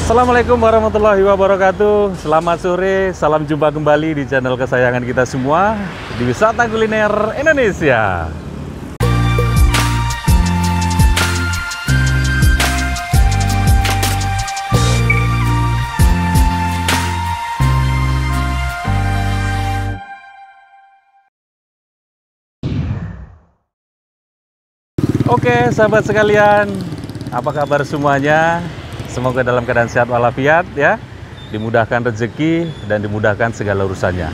Assalamualaikum warahmatullahi wabarakatuh. Selamat sore, salam jumpa kembali di channel kesayangan kita semua di Wisata Kuliner Indonesia. Oke, sahabat sekalian, apa kabar semuanya? Semoga dalam keadaan sehat walafiat ya, dimudahkan rezeki dan dimudahkan segala urusannya.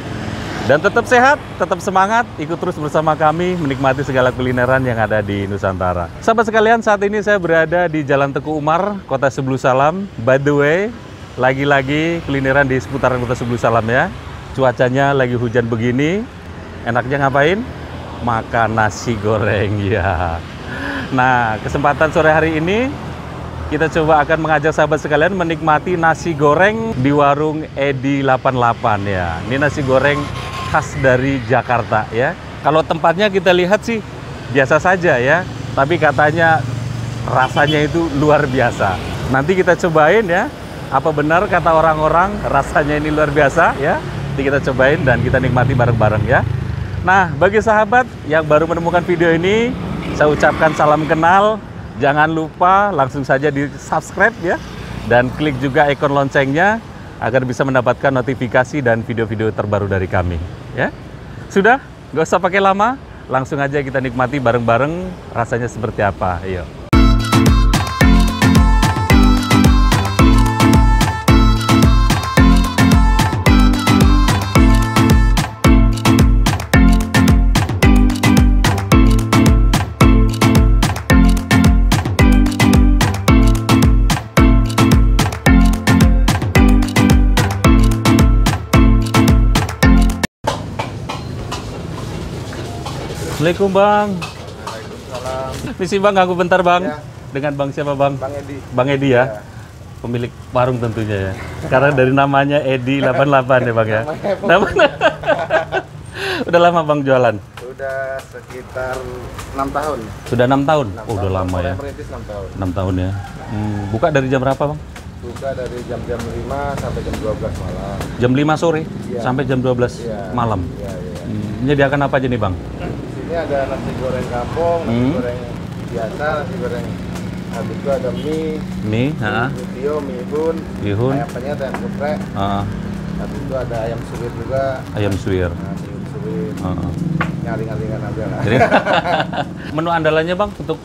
Dan tetap sehat, tetap semangat, ikut terus bersama kami menikmati segala kulineran yang ada di Nusantara. Sahabat sekalian, saat ini saya berada di Jalan Teguh Umar, Kota Sebelu Salam. By the way, lagi-lagi kulineran di seputaran Kota Sebelu Salam ya. Cuacanya lagi hujan begini, enaknya ngapain? Makan nasi goreng ya. Nah, kesempatan sore hari ini kita coba akan mengajak sahabat sekalian menikmati nasi goreng di warung Edi 88 ya. Ini nasi goreng khas dari Jakarta ya. Kalau tempatnya kita lihat sih biasa saja ya, tapi katanya rasanya itu luar biasa. Nanti kita cobain ya, apa benar kata orang-orang rasanya ini luar biasa ya. Nanti kita cobain dan kita nikmati bareng-bareng ya. Nah, bagi sahabat yang baru menemukan video ini, saya ucapkan salam kenal. Jangan lupa langsung saja di subscribe ya, dan klik juga ikon loncengnya agar bisa mendapatkan notifikasi dan video-video terbaru dari kami ya. Sudah, nggak usah pakai lama, langsung aja kita nikmati bareng-bareng rasanya seperti apa. Ayo. Assalamualaikum Bang. Waalaikumsalam. Misi Bang, ganggu bentar Bang. Ya. Dengan Bang siapa Bang? Bang Edi. Bang Edi ya? Ya. Pemilik warung tentunya ya. Karena dari namanya Edi 88 ya Bang ya. Udah lama Bang jualan? Sudah sekitar 6 tahun. Sudah 6 tahun? 6 Oh, udah tahun. lama ya. Merintis 6 tahun. 6 tahun ya. Buka dari jam berapa Bang? Buka dari jam-jam 5 sampai jam 12 malam. Jam 5 sore Iya. sampai jam 12 Iya. malam. Iya, iya. Menyediakan apa aja nih Bang? Di sini ada nasi goreng kampung, nasi goreng biasa, nasi goreng. Habis itu ada mie, Mie, video, mie bihun, bihun, ayam penyet, ayam geprek. Habis itu ada ayam suwir juga. ayam suwir. Nah, mie suwir. Nyaring-nyaringan aja lah. Jadi, menu andalannya Bang untuk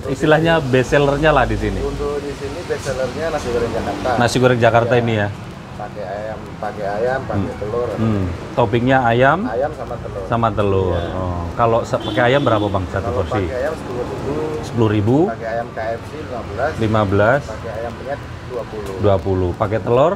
istilahnya best sellernya lah di sini. Untuk di sini best sellernya nasi goreng Jakarta. Nasi goreng Jakarta Ya. ini ya. Pakai telur. Toppingnya ayam Ayam sama telur. sama telur. Iya. Oh, kalau pakai ayam berapa Bang satu Kalau porsi? pakai ayam 10.000. 10.000, Pakai ayam KFC 15. 15, Pakai ayam penyet 20. 20. Pakai telur?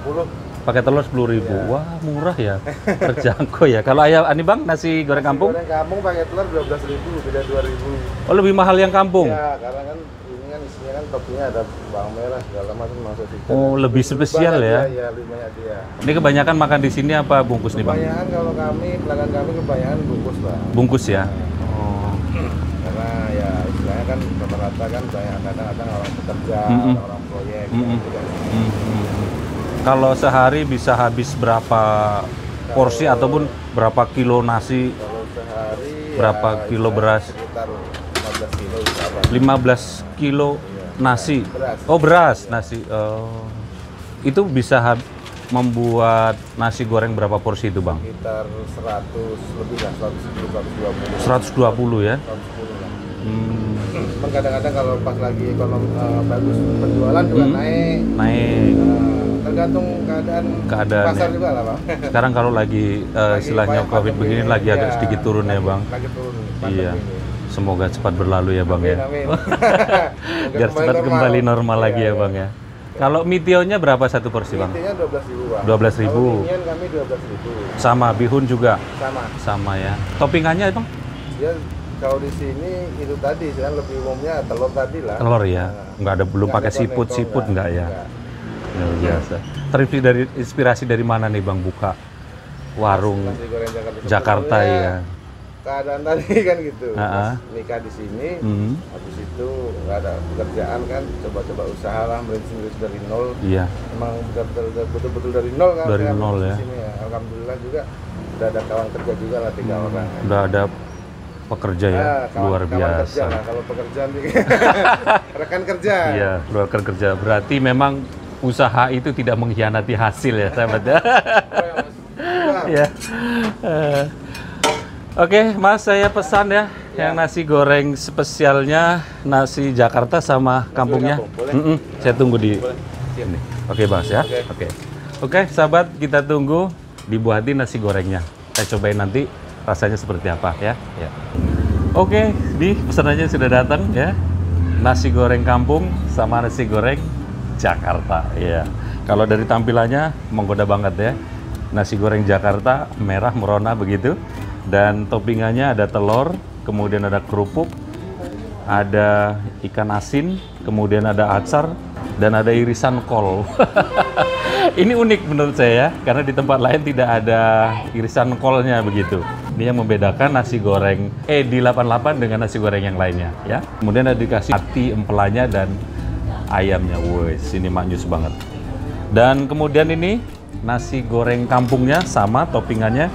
10. Pakai telur 10.000. Iya. Wah, murah ya. Terjangkau ya. Kalau ayam ini Bang, nasi goreng kampung? Goreng kampung pakai telur 12.000, beda 2.000. Oh, lebih mahal yang kampung. Ya, karena kan ini kan isinya kan toppingnya ada bawang merah segala macam masuk di. Oh, lebih spesial ya. Iya, lebih banyak dia. Ini kebanyakan makan di sini apa bungkus nih Bang? Kebanyakan kalau kami, pelanggan kami kebanyakan bungkus, Pak. Bungkus ya. Oh. Karena ya istilahnya kan rata-rata kan banyak kadang-kadang orang pekerja, orang proyek gitu kan. Kalau sehari bisa habis berapa porsi ataupun berapa kilo nasi, Kalau sehari berapa kilo beras? sekitar 15 kilo bisa apa? 15 kilo nasi. Beras. Oh, beras nasi. Oh. Itu bisa membuat nasi goreng berapa porsi itu, Bang? Sekitar 100 lebih lah, 110, 120. 120 ya. 110 lah. Cuman kadang-kadang kalau pas lagi ekonomi bagus penjualan juga naik. Naik. Tergantung keadaan Keadaan pasar ya. juga lah, Bang. Sekarang kalau lagi istilahnya banyak Covid pandemi begini ini, lagi agak ya, sedikit turun ya, Bang. Lagi turun pandemi Iya. ini. Semoga cepat berlalu ya, Bang Amin, ya. amin. Biar cepat kembali normal lagi ya, Bang ya. Kalau mie tionya berapa satu porsi, Bang? Intinya 12.000, Bang. 12.000. Kalau mie kami 12.000. Sama bihun juga Sama. sama ya. Toppingannya, Bang? Dia kalau di sini itu tadi kan lebih umumnya telur tadi lah. Telur ya. Nggak ada, belum Nggak pakai ada seafood tomatto, enggak ya. Nggak. Luar biasa. Inspirasi dari mana nih Bang buka warung Nasi goreng Jakarta Jakarta sebenarnya ya? keadaan tadi kan gitu. Ha-ha. Pas nikah di sini, Hmm. habis itu nggak ada pekerjaan kan, coba-coba usaha lah, merintis dari nol. Iya. Emang betul-betul dari nol kan. Dari kan, nol di ya. Sini, ya. Alhamdulillah juga udah ada kawan kerja juga lah 3 orang. Udah ada pekerja ya, luar Kawan kerja biasa. lah, kalau pekerjaan juga. Rekan kerja. Iya, rekan kerja. Berarti memang usaha itu tidak mengkhianati hasil ya, sahabat ya. Ya. Oke, Mas, saya pesan ya, yang nasi goreng spesialnya nasi Jakarta sama kampungnya. kampung, boleh? Saya tunggu di Boleh. Siap. ini. Oke, Mas ya. Oke. Oke, sahabat, kita tunggu dibuatin nasi gorengnya. Saya cobain nanti rasanya seperti apa ya. Ya. Oke, di pesanannya sudah datang ya. Nasi goreng kampung sama nasi goreng Jakarta. Ya. Kalau dari tampilannya menggoda banget ya. Nasi goreng Jakarta merah merona begitu. Dan toppingannya ada telur, kemudian ada kerupuk, ada ikan asin, kemudian ada acar, dan ada irisan kol. Ini unik menurut saya, karena di tempat lain tidak ada irisan kolnya begitu. Ini yang membedakan nasi goreng di88 dengan nasi goreng yang lainnya, ya. Kemudian ada dikasih hati empelanya dan ayamnya. Wes, ini maknyus banget. Dan kemudian ini nasi goreng kampungnya sama toppingannya.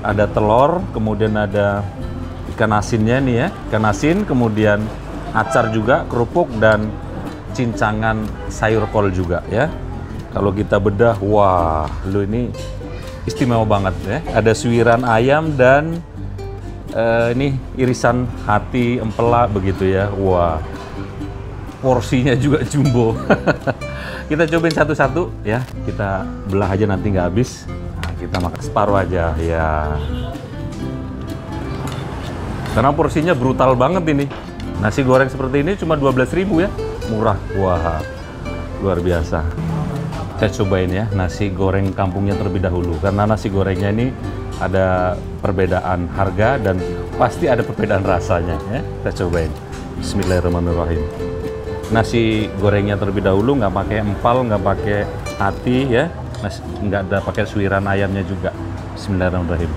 Ada telur, kemudian ada ikan asinnya nih ya, ikan asin, kemudian acar juga, kerupuk, dan cincangan sayur kol juga ya. Kalau kita bedah, wah, lu ini istimewa banget ya. Ada suiran ayam dan ini irisan hati empela begitu ya. Wah, porsinya juga jumbo. Kita cobain satu-satu ya. Kita belah aja nanti nggak habis. Nah, kita makan separuh aja ya. Karena porsinya brutal banget ini. Nasi goreng seperti ini cuma 12.000 ya. Murah. Wah, luar biasa. Saya cobain ya nasi goreng kampungnya terlebih dahulu. Karena nasi gorengnya ini ada perbedaan harga dan pasti ada perbedaan rasanya ya. Kita cobain. Bismillahirrahmanirrahim. Nasi gorengnya terlebih dahulu, nggak pakai empal, nggak pakai hati ya. Nggak ada pakai suiran ayamnya juga. Bismillahirrahmanirrahim.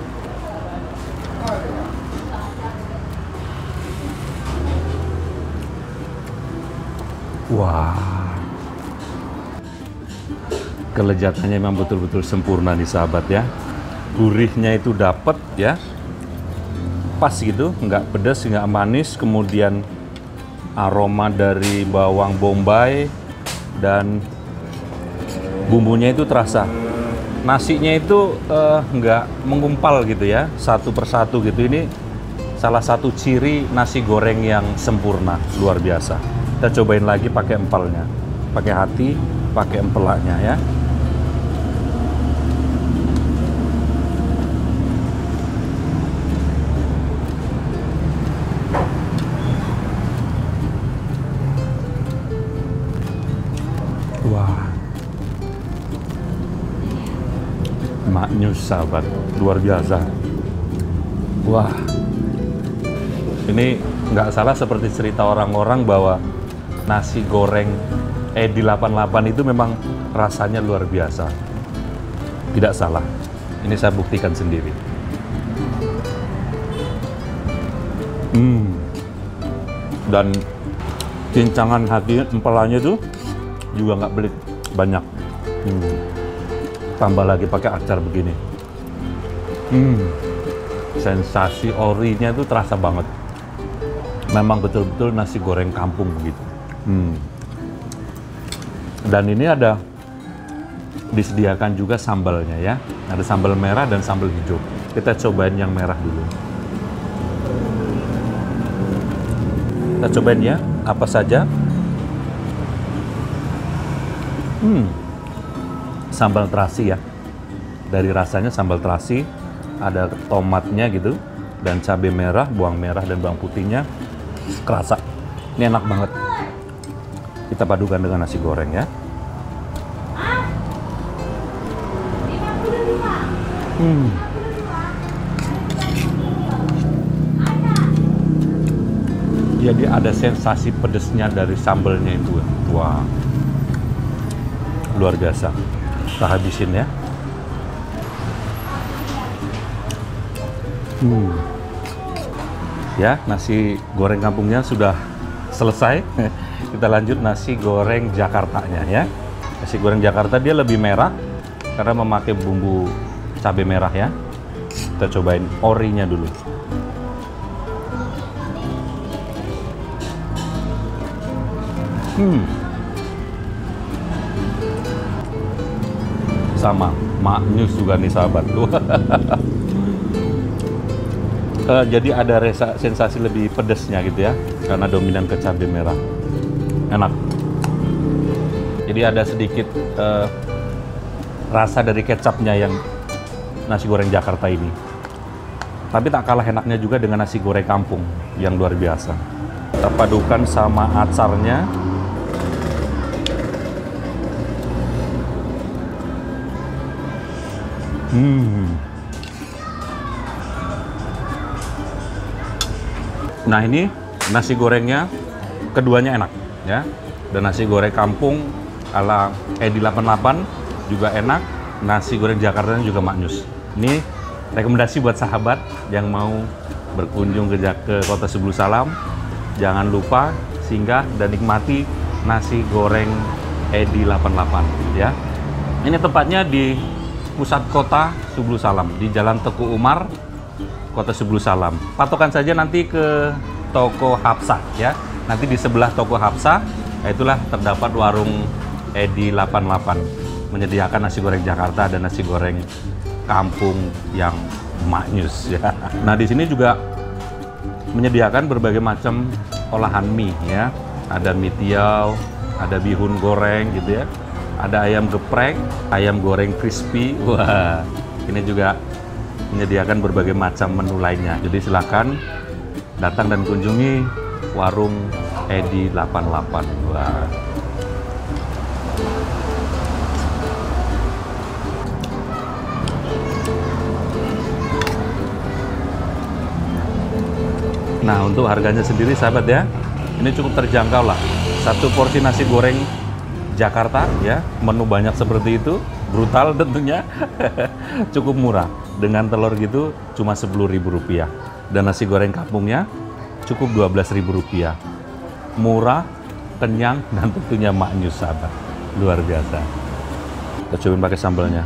Wah, kelezatannya memang betul-betul sempurna nih sahabat ya. Gurihnya itu dapet ya, pas gitu, nggak pedas, nggak manis. Kemudian aroma dari bawang bombay dan bumbunya itu terasa. Nasinya itu nggak mengumpal gitu ya, satu persatu gitu. Ini salah satu ciri nasi goreng yang sempurna, luar biasa. Kita cobain lagi pakai empalnya, pakai hati, pakai empelaknya ya. Wah, maknyus sahabat, luar biasa. Wah, ini nggak salah seperti cerita orang-orang bahwa nasi goreng di 88 itu memang rasanya luar biasa. Tidak salah, ini saya buktikan sendiri. Dan cincangan hati empalanya itu juga nggak belit, banyak. Tambah lagi pakai acar begini. Sensasi orinya itu terasa banget. Memang betul-betul nasi goreng kampung begitu. Dan ini ada disediakan juga sambalnya ya. Ada sambal merah dan sambal hijau. Kita cobain yang merah dulu. Kita cobain ya, apa saja. Sambal terasi ya. Dari rasanya sambal terasi, ada tomatnya gitu, dan cabai merah, bawang merah dan bawang putihnya kerasa. Ini enak banget. Kita padukan dengan nasi goreng ya. Jadi ada sensasi pedesnya dari sambalnya itu. Wah, luar biasa. Kita habisin ya. Ya, nasi goreng kampungnya sudah selesai. Kita lanjut nasi goreng Jakartanya ya. Nasi goreng Jakarta dia lebih merah karena memakai bumbu cabai merah ya. Kita cobain orinya dulu. Sama, maknyus juga nih sahabat. Jadi ada sensasi lebih pedesnya gitu ya, karena dominan ke cabai merah. Enak. Jadi ada sedikit rasa dari kecapnya yang nasi goreng Jakarta ini. Tapi tak kalah enaknya juga dengan nasi goreng kampung yang luar biasa. Kita padukan sama acarnya. Nah ini nasi gorengnya keduanya enak ya. Dan nasi goreng kampung ala Edi 88 juga enak. Nasi goreng Jakarta juga maknyus. Ini rekomendasi buat sahabat yang mau berkunjung ke Kota Sebulu Salam. Jangan lupa singgah dan nikmati nasi goreng Edi 88 ya. Ini tempatnya di pusat kota Sebulu Salam, di Jalan Teguh Umar, Kota Sebulu Salam. Patokan saja nanti ke toko Hapsah ya. Nanti di sebelah toko Hapsah, itulah terdapat warung Edi 88 menyediakan nasi goreng Jakarta dan nasi goreng kampung yang maknyus ya. Nah di sini juga menyediakan berbagai macam olahan mie ya. Ada mie tiaw, ada bihun goreng gitu ya. Ada ayam geprek, ayam goreng crispy. Wah, ini juga menyediakan berbagai macam menu lainnya. Jadi silakan datang dan kunjungi warung Edi 88. Wah. Nah, untuk harganya sendiri sahabat ya, ini cukup terjangkau lah. Satu porsi nasi goreng Jakarta ya, menu banyak seperti itu, brutal tentunya. Cukup murah, dengan telur gitu cuma Rp10.000. Dan nasi goreng kampungnya cukup Rp12.000. Murah, kenyang, dan tentunya maknyus sahabat. Luar biasa. Kita cobain pakai sambalnya.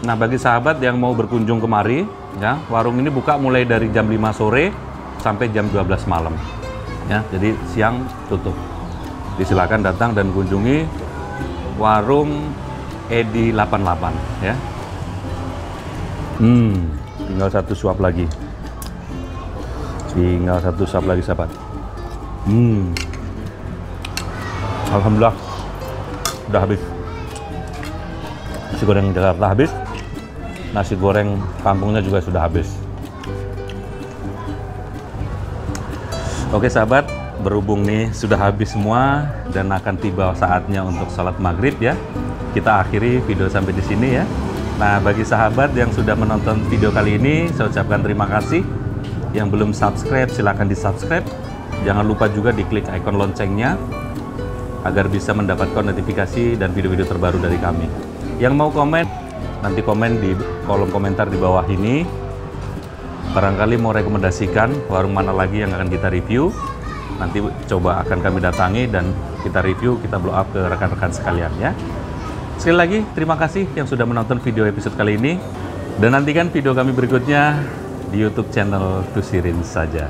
Nah, bagi sahabat yang mau berkunjung kemari, ya, warung ini buka mulai dari jam 5 sore sampai jam 12 malam. Ya, jadi siang tutup. Silakan datang dan kunjungi warung Edi 88 ya. Tinggal satu suap lagi. Tinggal satu suap lagi sahabat. Alhamdulillah udah habis. Nasi goreng Jakarta habis. Nasi goreng kampungnya juga sudah habis. Oke sahabat, berhubung nih sudah habis semua dan akan tiba saatnya untuk sholat maghrib ya. Kita akhiri video sampai di sini ya. Nah, bagi sahabat yang sudah menonton video kali ini, saya ucapkan terima kasih. Yang belum subscribe, silahkan di subscribe. Jangan lupa juga diklik ikon loncengnya agar bisa mendapatkan notifikasi dan video-video terbaru dari kami. Yang mau komen, nanti komen di kolom komentar di bawah ini. Barangkali mau rekomendasikan warung mana lagi yang akan kita review. Nanti coba akan kami datangi dan kita review, kita blow up ke rekan-rekan sekalian ya. Sekali lagi, terima kasih yang sudah menonton video episode kali ini. Dan nantikan video kami berikutnya di YouTube channel Tusirin saja.